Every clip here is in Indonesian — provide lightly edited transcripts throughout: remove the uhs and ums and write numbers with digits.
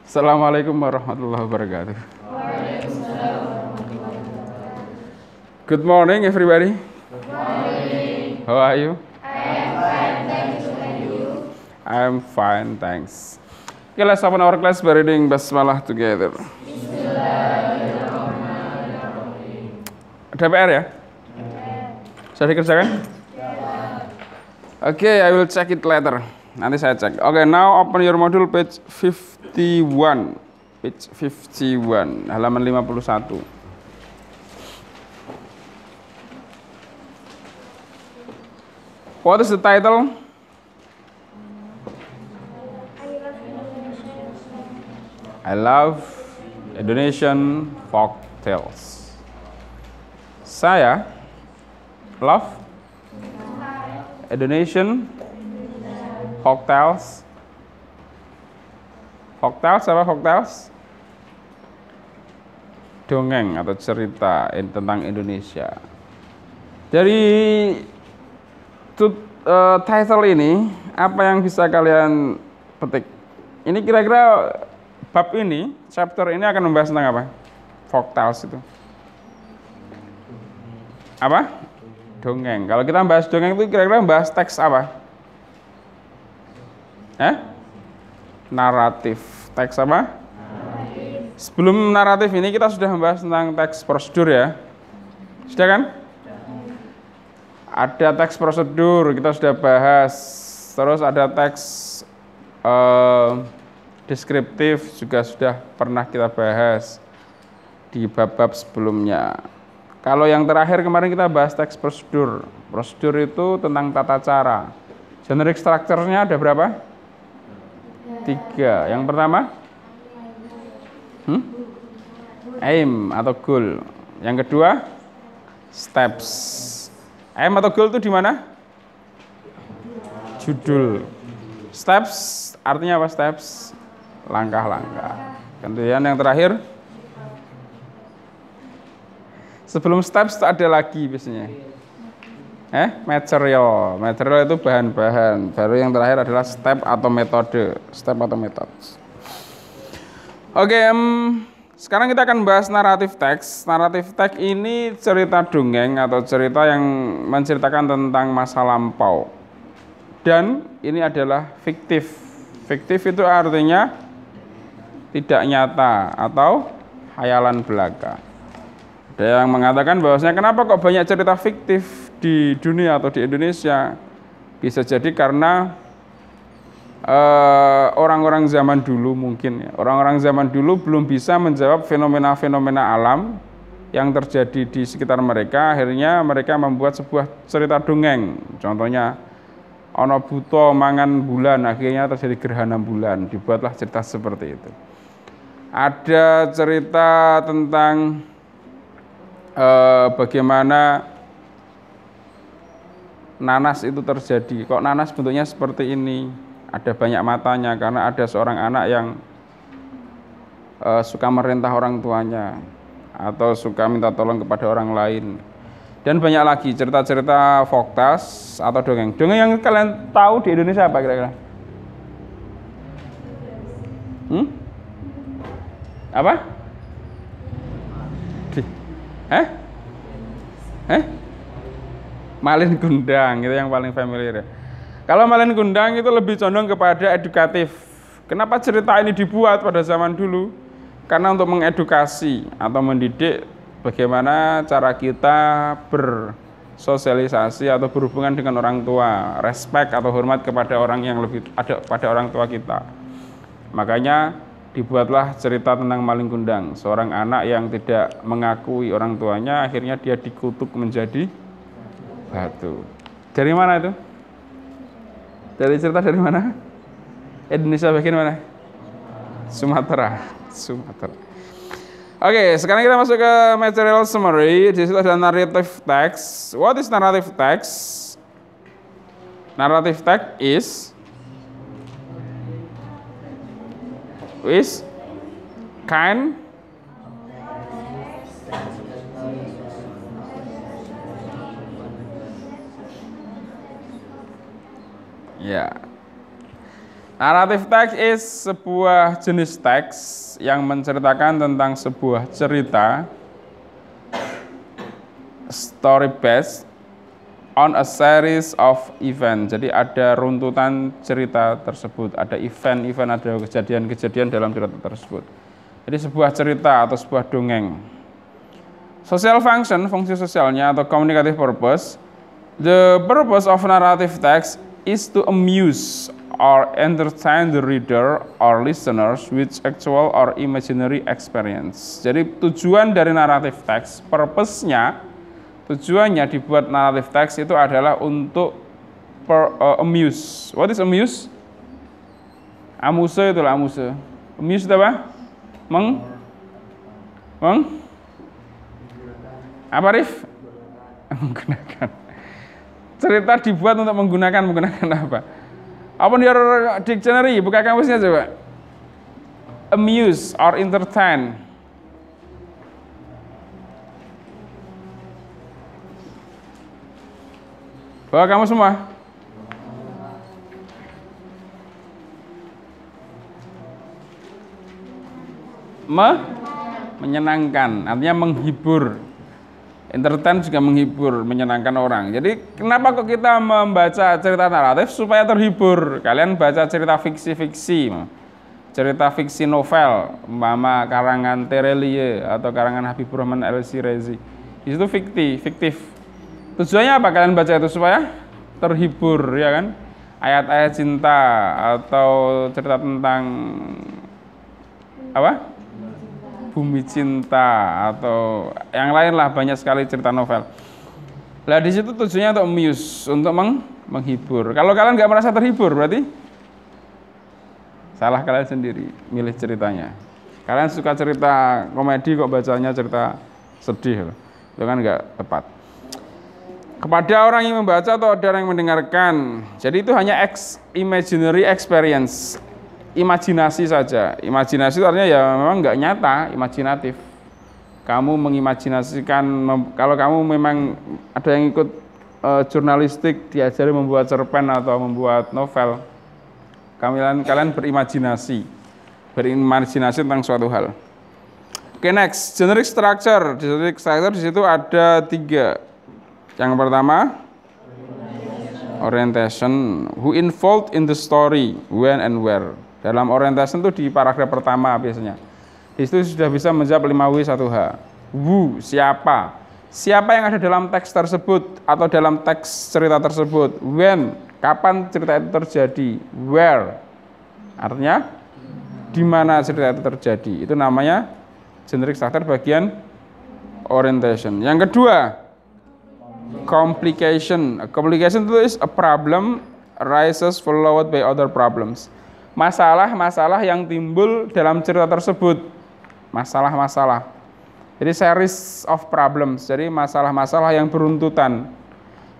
Assalamualaikum warahmatullahi wabarakatuh. Good morning, everybody. Good morning. How are you? I am fine, thanks. And you? I'm fine, thanks. Okay, let's open our class by reading Basmalah together. Ada PR ya? Bisa dikerjakan? Okay, I will check it later. Nanti saya cek. Okay, now open your module page 51. Page 51, halaman 51. What is the title? I love Indonesian folk tales. Saya love Indonesian folk tales. Folk tales apa folk tales? Dongeng atau cerita tentang Indonesia. Dari title ini, apa yang bisa kalian petik? Ini kira-kira bab ini, chapter ini akan membahas tentang apa? Folk tales itu. Apa? Dongeng. Kalau kita membahas dongeng itu kira-kira membahas teks apa? Naratif. Teks apa? Naratif. Sebelum naratif ini kita sudah membahas tentang teks prosedur ya. Sudah kan? Ada teks prosedur, kita sudah bahas. Terus ada teks deskriptif juga sudah pernah kita bahas di bab-bab sebelumnya. Kalau yang terakhir kemarin kita bahas teks prosedur. Prosedur itu tentang tata cara. Generic structure-nya ada berapa? 3. Yang pertama? Aim atau goal. Yang kedua? Steps. Aim atau goal itu di mana? Judul. Steps artinya apa steps? Langkah-langkah. Kemudian yang terakhir? Sebelum steps ada lagi biasanya. Material. Material itu bahan-bahan. Baru yang terakhir adalah step atau metode. Step atau metode. Oke, sekarang kita akan bahas naratif teks. Naratif teks ini cerita dongeng atau cerita yang menceritakan tentang masa lampau. Dan ini adalah fiktif. Fiktif itu artinya tidak nyata atau khayalan belaka. Ada yang mengatakan bahwasanya kenapa kok banyak cerita fiktif di dunia atau di Indonesia? Bisa jadi karena orang-orang zaman dulu mungkin ya. Orang-orang zaman dulu belum bisa menjawab fenomena-fenomena alam yang terjadi di sekitar mereka. Akhirnya mereka membuat sebuah cerita dongeng. Contohnya ono buto mangan bulan, akhirnya terjadi gerhana bulan. Dibuatlah cerita seperti itu. Ada cerita tentang bagaimana nanas itu terjadi. Kok nanas bentuknya seperti ini? Ada banyak matanya karena ada seorang anak yang suka merintah orang tuanya atau suka minta tolong kepada orang lain. Dan banyak lagi cerita-cerita folk tales atau dongeng. Dongeng yang kalian tahu di Indonesia apa kira-kira? Apa? Malin Kundang itu yang paling familiar ya. Kalau Malin Kundang itu lebih condong kepada edukatif. Kenapa cerita ini dibuat pada zaman dulu? Karena untuk mengedukasi atau mendidik bagaimana cara kita bersosialisasi atau berhubungan dengan orang tua, respect atau hormat kepada orang yang lebih ada pada orang tua kita. Makanya dibuatlah cerita tentang Malin Kundang, seorang anak yang tidak mengakui orang tuanya, akhirnya dia dikutuk menjadi batu. Dari mana itu? Dari cerita dari mana? Indonesia bagian mana? Sumatera. Oke, sekarang kita masuk ke material summary. Di situ ada narrative text. What is narrative text? Narrative text is kind ya. Narrative text is sebuah jenis teks yang menceritakan tentang sebuah cerita, story based on a series of event. Jadi ada runtutan cerita tersebut, ada event-event, ada kejadian-kejadian dalam cerita tersebut. Jadi sebuah cerita atau sebuah dongeng. Social function, fungsi sosialnya atau communicative purpose. The purpose of narrative text is to amuse or entertain the reader or listeners with actual or imaginary experience. Jadi tujuan dari narrative text, tujuannya dibuat narrative text itu adalah untuk amuse. What is amuse? Amuse itulah amuse. Amuse itu apa? Apa Rif? Menggunakan. Cerita dibuat untuk menggunakan apa? Open your dictionary, buka kamusnya coba. Amuse or entertain. Bawa kamu semua. Menyenangkan, artinya menghibur. Entertain juga menghibur, menyenangkan orang. Jadi kenapa kok kita membaca cerita naratif? Supaya terhibur. Kalian baca cerita fiksi-fiksi, cerita fiksi novel, Mama karangan Terelie atau karangan Habibur Rahman El-Shirazi. Di situ fiktif. Tujuannya apa kalian baca itu? Supaya terhibur, ya kan? Ayat-ayat cinta atau cerita tentang apa? Bumi cinta atau yang lain lah, banyak sekali cerita novel. Lah di situ tujuannya untuk amuse, untuk menghibur. Kalau kalian nggak merasa terhibur berarti salah kalian sendiri milih ceritanya. Kalian suka cerita komedi kok bacanya cerita sedih, itu kan nggak tepat. Kepada orang yang membaca atau ada orang yang mendengarkan. Jadi itu hanya imaginary experience. Imajinasi saja. Imajinasi itu artinya ya memang nggak nyata, imajinatif. Kamu mengimajinasikan, kalau kamu memang ada yang ikut jurnalistik, diajari membuat cerpen atau membuat novel, kalian berimajinasi tentang suatu hal. Oke, next, generic structure. Generic structure di situ ada 3. Yang pertama, orientation. Who involved in the story, when and where. Dalam orientation itu di paragraf pertama biasanya. Di situ sudah bisa menjawab 5W1H. Who, siapa? Siapa yang ada dalam teks tersebut atau dalam teks cerita tersebut. When, kapan cerita itu terjadi. Where, artinya di mana cerita itu terjadi. Itu namanya generic structure bagian orientation. Yang kedua, complication. Complication itu is a problem arises followed by other problems. Masalah-masalah yang timbul dalam cerita tersebut. Masalah-masalah. Jadi series of problems. Jadi masalah-masalah yang beruntutan.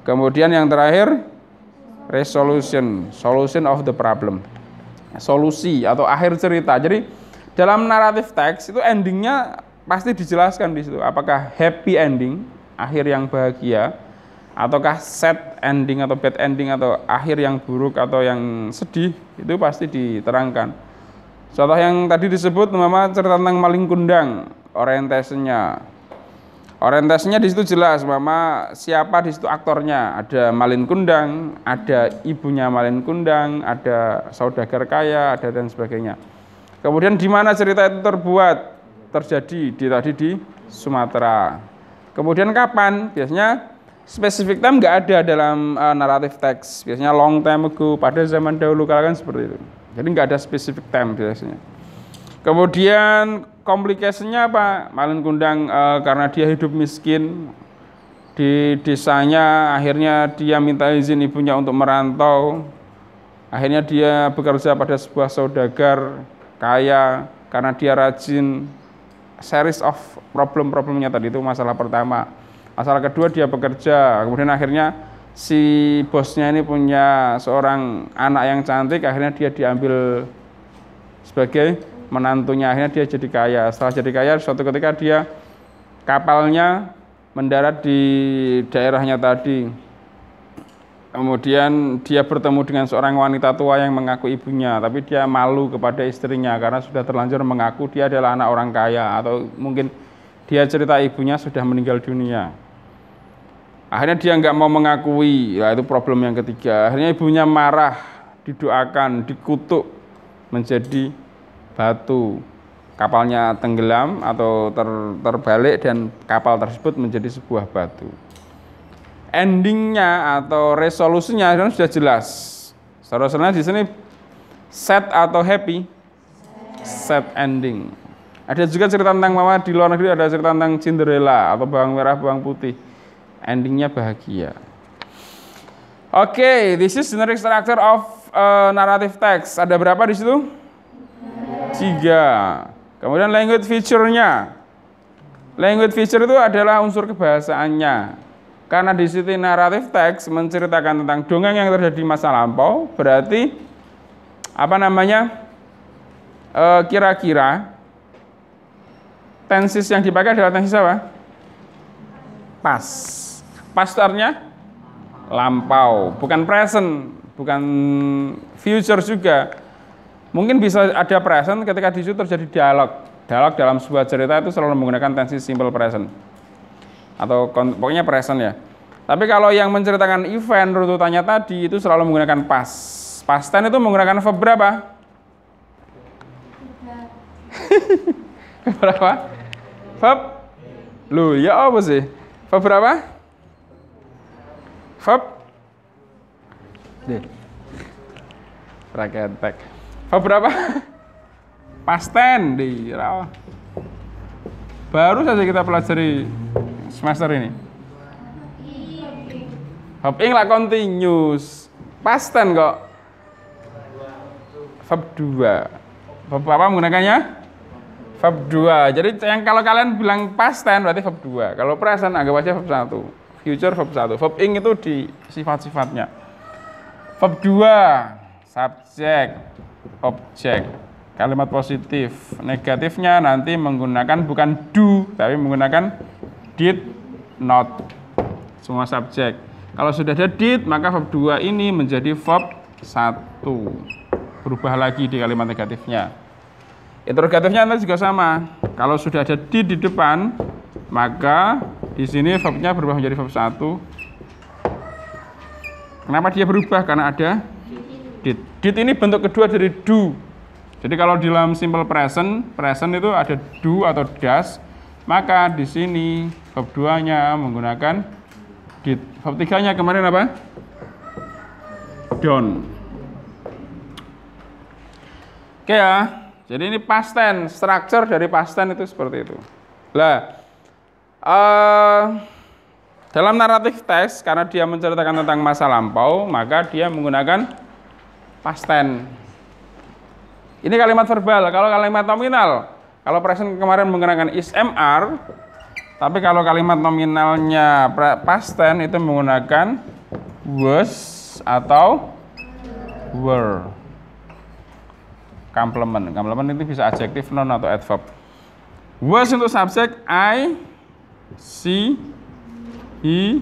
Kemudian yang terakhir, resolution. Solution of the problem. Solusi atau akhir cerita. Jadi dalam naratif teks itu endingnya pasti dijelaskan di situ. Apakah happy ending, akhir yang bahagia, ataukah sad ending atau bad ending atau akhir yang buruk atau yang sedih, itu pasti diterangkan. Contoh yang tadi disebut Mama cerita tentang maling kundang, orientasinya di situ jelas Mama siapa di situ aktornya, ada malin kundang, ada ibunya malin kundang, ada saudagar kaya, ada dan sebagainya. Kemudian di mana cerita itu terjadi di Sumatera. Kemudian kapan? Biasanya spesifik time nggak ada dalam naratif teks. Biasanya long time ago, pada zaman dahulu kala kan seperti itu. Jadi nggak ada spesifik time biasanya. Kemudian komplikasinya apa? Malin kundang karena dia hidup miskin di desanya, akhirnya dia minta izin ibunya untuk merantau. Akhirnya dia bekerja pada sebuah saudagar kaya karena dia rajin. Series of problem-problemnya tadi itu masalah pertama. Masalah kedua dia bekerja, kemudian akhirnya si bosnya ini punya seorang anak yang cantik, akhirnya dia diambil sebagai menantunya, akhirnya dia jadi kaya. Setelah jadi kaya, suatu ketika dia kapalnya mendarat di daerahnya tadi. Kemudian dia bertemu dengan seorang wanita tua yang mengaku ibunya, tapi dia malu kepada istrinya karena sudah terlanjur mengaku dia adalah anak orang kaya, atau mungkin dia cerita ibunya sudah meninggal dunia. Akhirnya dia nggak mau mengakui, ya itu problem yang ketiga. Akhirnya ibunya marah, didoakan, dikutuk menjadi batu. Kapalnya tenggelam atau terbalik dan kapal tersebut menjadi sebuah batu. Endingnya atau resolusinya sudah jelas. Saudara-saudara di sini sad atau happy? Sad ending. Ada juga cerita tentang mama di luar negeri, ada cerita tentang Cinderella atau bawang merah bawang putih. Endingnya bahagia. Oke, this is generic structure of narrative text. Ada berapa di situ? 3. Kemudian language feature-nya. Language feature itu adalah unsur kebahasaannya. Karena di situ narrative text menceritakan tentang dongeng yang terjadi di masa lampau, berarti apa namanya? Kira-kira tenses yang dipakai adalah tenses apa? Past. Pastornya lampau, bukan present, bukan future juga. Mungkin bisa ada present ketika di situ terjadi dialog. Dialog dalam sebuah cerita itu selalu menggunakan tenses simple present. Atau pokoknya present ya. Tapi kalau yang menceritakan event runutannya tadi itu selalu menggunakan past. Past tense itu menggunakan verb berapa? Berapa? Verb? Loh, ya apa sih? Verb berapa? Verb? Deh. Raketek. Verb berapa? Past tense di baru saja kita pelajari semester ini. Verb ing lah continuous. Past tense kok. Verb 2. Verb apa menggunakannya? Verb 2. Jadi yang kalau kalian bilang past tense berarti verb 2. Kalau present anggap aja verb 1. Future verb 1. Verb ing itu di sifat-sifatnya. Verb 2. Subject, object. Kalimat positif. Negatifnya nanti menggunakan bukan do, tapi menggunakan did, not. Semua subjek. Kalau sudah ada did, maka verb 2 ini menjadi verb 1. Berubah lagi di kalimat negatifnya. Interrogatifnya nanti juga sama. Kalau sudah ada did di depan, maka di sini verbnya berubah menjadi verb 1. Kenapa dia berubah? Karena ada did. Did ini bentuk kedua dari do. Jadi kalau di dalam simple present, present itu ada do atau does, maka di sini verb 2-nya menggunakan did. Verb 3-nya kemarin apa? Done. Oke ya. Jadi ini past tense, structure dari past tense itu seperti itu. Lah, dalam naratif teks, karena dia menceritakan tentang masa lampau, maka dia menggunakan past tense. Ini kalimat verbal. Kalau kalimat nominal, kalau present kemarin menggunakan is, am, tapi kalau kalimat nominalnya past tense itu menggunakan was atau were. Complement. Complement itu bisa adjektif, noun atau adverb. Was untuk subjek I, she, he,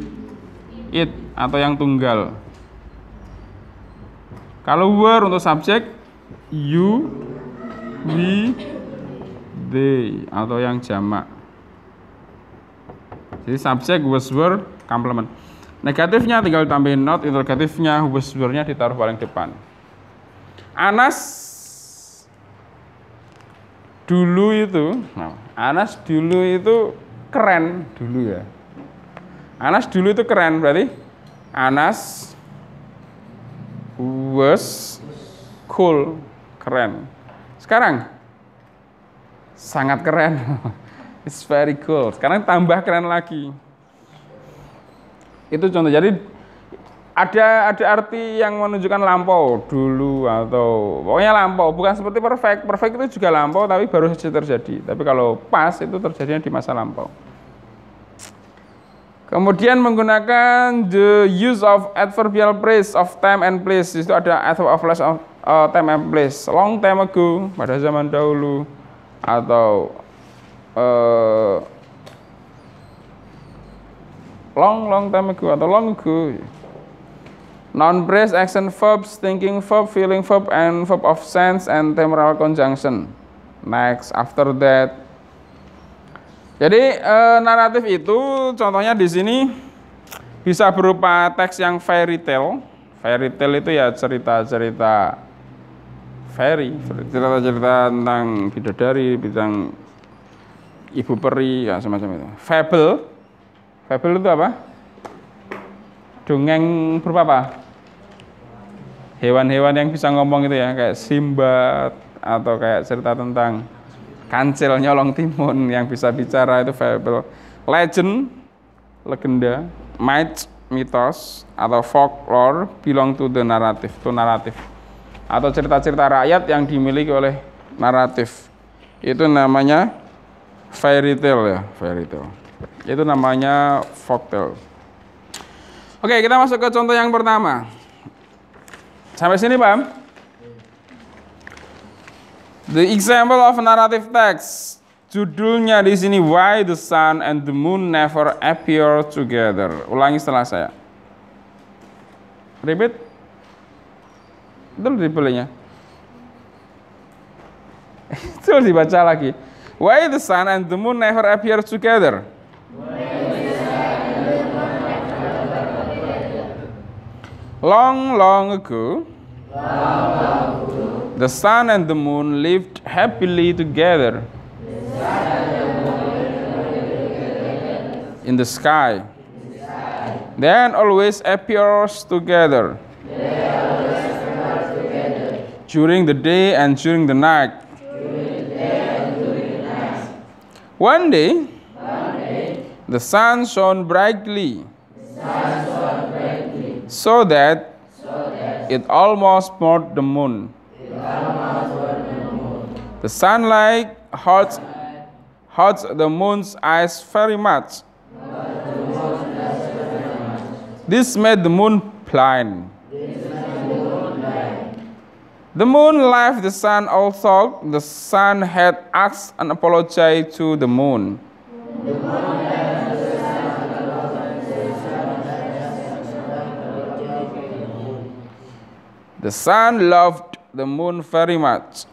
it atau yang tunggal. Kalau were untuk subjek you, we, they atau yang jamak. Jadi subjek was, were, complement. Negatifnya tinggal tambahin not, interrogatifnya was, were-nya ditaruh paling depan. Anas dulu itu keren dulu ya. Anas dulu itu keren, berarti Anas was cool, keren. Sekarang sangat keren. It's very cool. Sekarang tambah keren lagi. Itu contoh. Jadi ada arti yang menunjukkan lampau dulu atau pokoknya lampau, bukan seperti perfect. Perfect itu juga lampau tapi baru saja terjadi. Tapi kalau past itu terjadinya di masa lampau. Kemudian menggunakan the use of adverbial phrase of time and place. Itu ada adverb of place of time and place. Long time ago, pada zaman dahulu, atau long time ago atau long ago. Noun phrase, action verbs, thinking verb, feeling verb, and verb of sense and temporal conjunction. Next, after that. Jadi naratif itu contohnya di sini bisa berupa teks yang fairy tale. Fairy tale itu ya cerita-cerita fairy, cerita-cerita tentang bidadari, tentang ibu peri, ya semacam itu. Fable, fable itu apa? Dongeng berupa apa? Hewan-hewan yang bisa ngomong itu ya, kayak Simbad atau kayak cerita tentang kancil nyolong timun yang bisa bicara, itu fable. Legend, legenda. Myth, mitos, atau folklore belong to the narrative, to naratif. Atau cerita-cerita rakyat yang dimiliki oleh naratif. Itu namanya fairy tale ya, fairy tale. Itu namanya folktale. Oke, kita masuk ke contoh yang pertama. Sampai sini paham? The example of narrative text. Judulnya di sini Why the Sun and the Moon Never Appear Together. Ulangi setelah saya. Repeat. Betul dibelinya. Itu dibaca lagi. Why the sun and the moon never appear together? Long, long ago, the sun and the moon lived happily together in the sky. Then always appears together during the day and during the night. One day, the sun shone brightly, so that it almost burned the moon. The sunlight hurts the moon's eyes very much. This made the moon blind. The moon left the sun, although the sun had asked an apology to the moon. The sun loved the moon very much.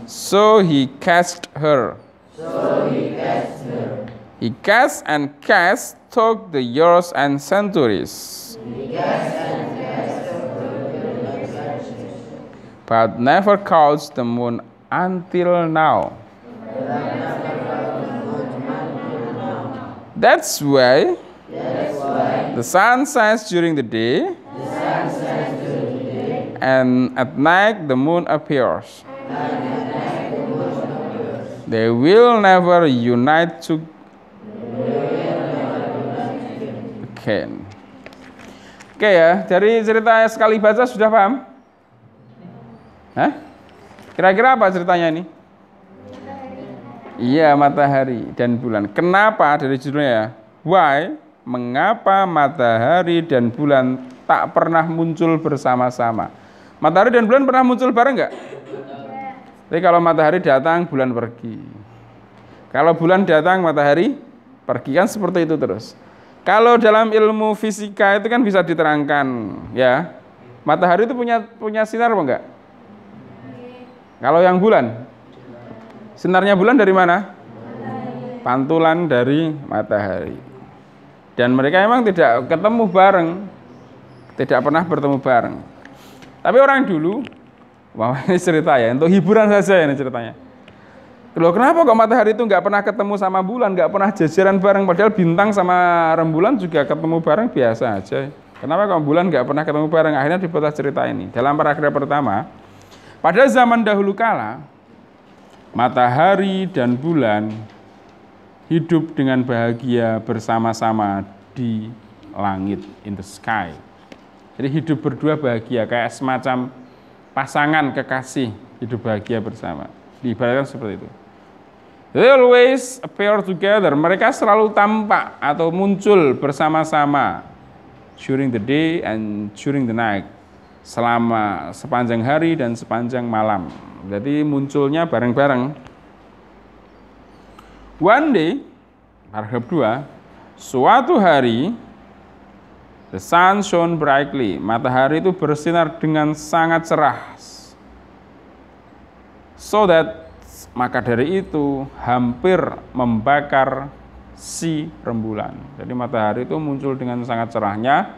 So he cast her. He cast and cast, took the years and centuries. But never caught the moon until now. That's why the sun shines during the day, and at night the moon appears. They will never unite again. Oke ya, dari cerita sekali baca sudah paham? Hah? Kira-kira apa ceritanya ini? Iya, matahari dan bulan. Kenapa dari judulnya ya? Why? Mengapa matahari dan bulan tak pernah muncul bersama-sama? Matahari dan bulan pernah muncul bareng nggak? Jadi kalau matahari datang, bulan pergi. Kalau bulan datang, matahari pergi, kan seperti itu terus. Kalau dalam ilmu fisika itu kan bisa diterangkan, ya. Matahari itu punya sinar apa enggak? Kalau yang bulan, sinarnya bulan dari mana? Pantulan dari matahari. Dan mereka memang tidak ketemu bareng, tidak pernah bertemu bareng. Tapi orang dulu, wah ini cerita ya, untuk hiburan saja ini ceritanya. Loh, kenapa kok matahari itu nggak pernah ketemu sama bulan, nggak pernah jajaran bareng, padahal bintang sama rembulan juga ketemu bareng biasa aja. Kenapa kok bulan nggak pernah ketemu bareng? Akhirnya dibuatlah cerita ini. Dalam paragraf pertama, pada zaman dahulu kala, matahari dan bulan hidup dengan bahagia bersama-sama di langit, in the sky. Jadi hidup berdua bahagia, kayak semacam pasangan kekasih hidup bahagia bersama. Diibaratkan seperti itu. They always appear together. Mereka selalu tampak atau muncul bersama-sama during the day and during the night. Selama sepanjang hari dan sepanjang malam. Jadi munculnya bareng-bareng. One day, paragraf 2, suatu hari The sun shone brightly. Matahari itu bersinar dengan sangat cerah. So that, maka dari itu hampir membakar si rembulan. Jadi matahari itu muncul dengan sangat cerahnya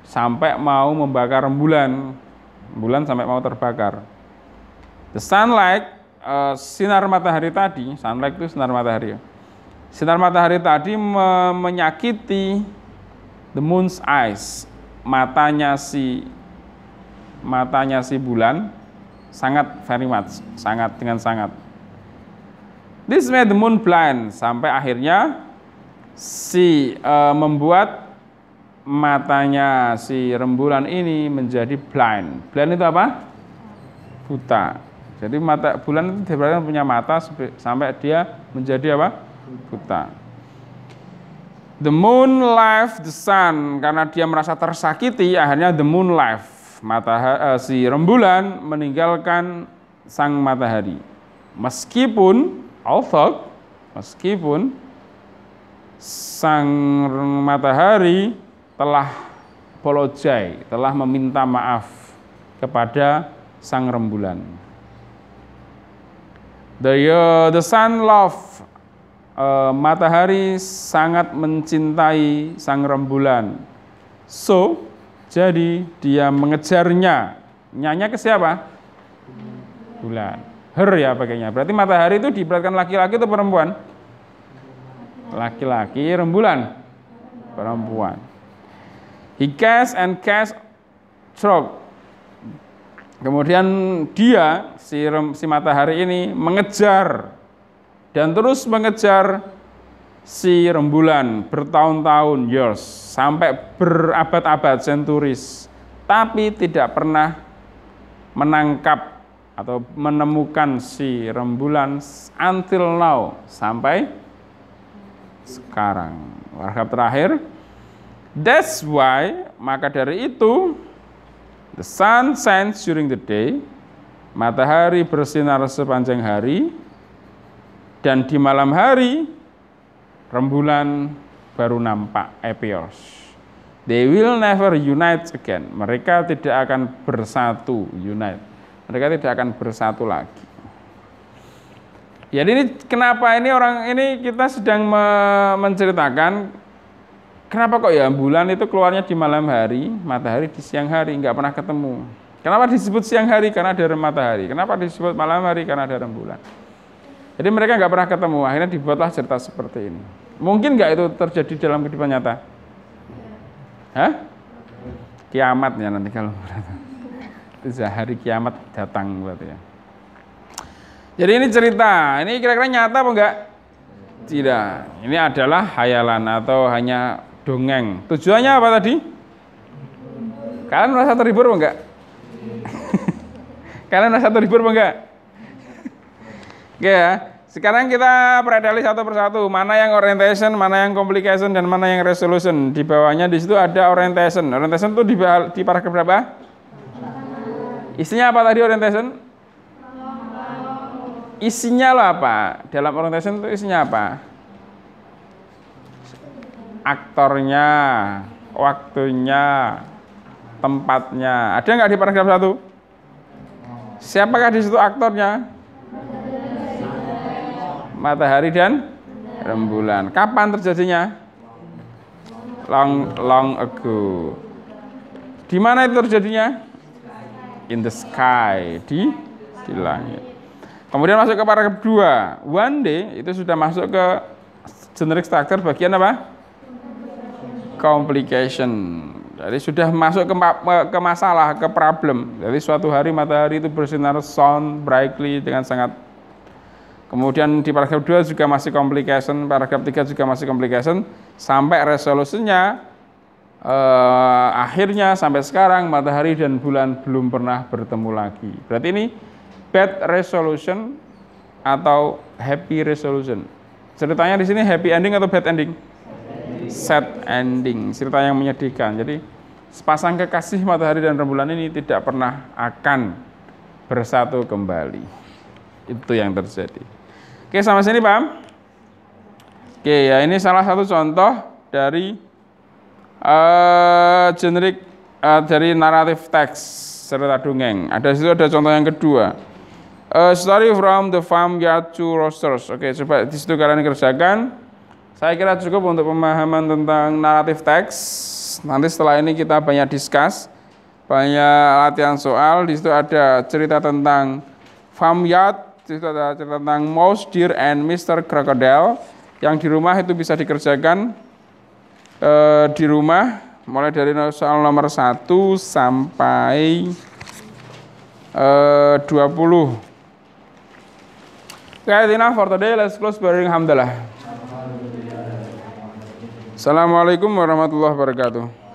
sampai mau membakar rembulan. Rembulan sampai mau terbakar. The sunlight, sinar matahari tadi, sunlight itu sinar matahari ya. Sinar matahari tadi menyakiti the moon's eyes, matanya si bulan, sangat very much, sangat dengan sangat. This made the moon blind, sampai akhirnya membuat matanya si rembulan ini menjadi blind. Blind itu apa? Buta. Jadi bulan itu diberarti punya mata sampai dia menjadi apa? Buta. The moon left the sun, karena dia merasa tersakiti, akhirnya the moon left. Si rembulan meninggalkan sang matahari. Meskipun sang matahari telah apologize, telah meminta maaf kepada sang rembulan. The sun loved, matahari sangat mencintai sang rembulan. So, jadi dia mengejarnya. Nyanya ke siapa? Bulan. Her ya pakainya. Berarti matahari itu diibaratkan laki-laki atau perempuan? Laki-laki, rembulan perempuan. He cast and cast stroke. Kemudian dia si matahari ini mengejar dan terus mengejar si rembulan bertahun-tahun, years, sampai berabad-abad, centuries, tapi tidak pernah menangkap atau menemukan si rembulan until now, sampai sekarang. Paragraf terakhir, that's why, maka dari itu, the sun shines during the day, matahari bersinar sepanjang hari, dan di malam hari rembulan baru nampak, appears. They will never unite again. Mereka tidak akan bersatu, unite. Mereka tidak akan bersatu lagi. Jadi ini kenapa ini kita sedang menceritakan kenapa kok ya bulan itu keluarnya di malam hari, matahari di siang hari, nggak pernah ketemu. Kenapa disebut siang hari? Karena ada matahari. Kenapa disebut malam hari? Karena ada rembulan. Jadi mereka nggak pernah ketemu, akhirnya dibuatlah cerita seperti ini. Mungkin nggak itu terjadi dalam kehidupan nyata? Hah? Kiamat ya nanti kalau itu hari kiamat datang berarti ya. Jadi ini cerita, ini kira-kira nyata apa enggak? Tidak, ini adalah hayalan atau hanya dongeng. Tujuannya apa tadi? Kalian merasa terhibur apa enggak? Kalian merasa terhibur apa enggak? Oke ya, sekarang kita preteli satu persatu. Mana yang orientation, mana yang complication, dan mana yang resolution. Di bawahnya di situ ada orientation. Orientation itu di paragraf berapa? Isinya apa tadi orientation? Isinya lah apa? Dalam orientation itu isinya apa? Aktornya, waktunya, tempatnya. Ada nggak di paragraf 1? Siapakah di situ aktornya? Matahari dan rembulan. Kapan terjadinya? Long ago. Di mana itu terjadinya? In the sky, di langit. Kemudian masuk ke paragraf 2. One day itu sudah masuk ke generic structure bagian apa? Complication. Jadi sudah masuk ke masalah, ke problem. Jadi suatu hari matahari itu bersinar shone brightly dengan sangat. Kemudian di paragraf 2 juga masih complication, paragraf 3 juga masih complication, sampai resolusinya akhirnya sampai sekarang matahari dan bulan belum pernah bertemu lagi. Berarti ini bad resolution atau happy resolution. Ceritanya di sini happy ending atau bad ending? Sad ending, cerita yang menyedihkan. Jadi sepasang kekasih matahari dan rembulan ini tidak pernah akan bersatu kembali. Itu yang terjadi. Oke, sampai sini paham? Oke, ya ini salah satu contoh dari Generik dari naratif teks cerita dongeng. Ada situ ada contoh yang kedua. A story from the farmyard to roasters. Oke, coba di situ kalian kerjakan. Saya kira cukup untuk pemahaman tentang naratif teks. Nanti setelah ini kita banyak discuss, banyak latihan soal. Di situ ada cerita tentang farmyard, di situ ada cerita tentang mouse, deer, and Mr. Crocodile. Yang di rumah itu bisa dikerjakan di rumah, mulai dari soal nomor 1 sampai 20. Okay, enough for today. Let's close by reading Hamdalah. Assalamualaikum warahmatullahi wabarakatuh.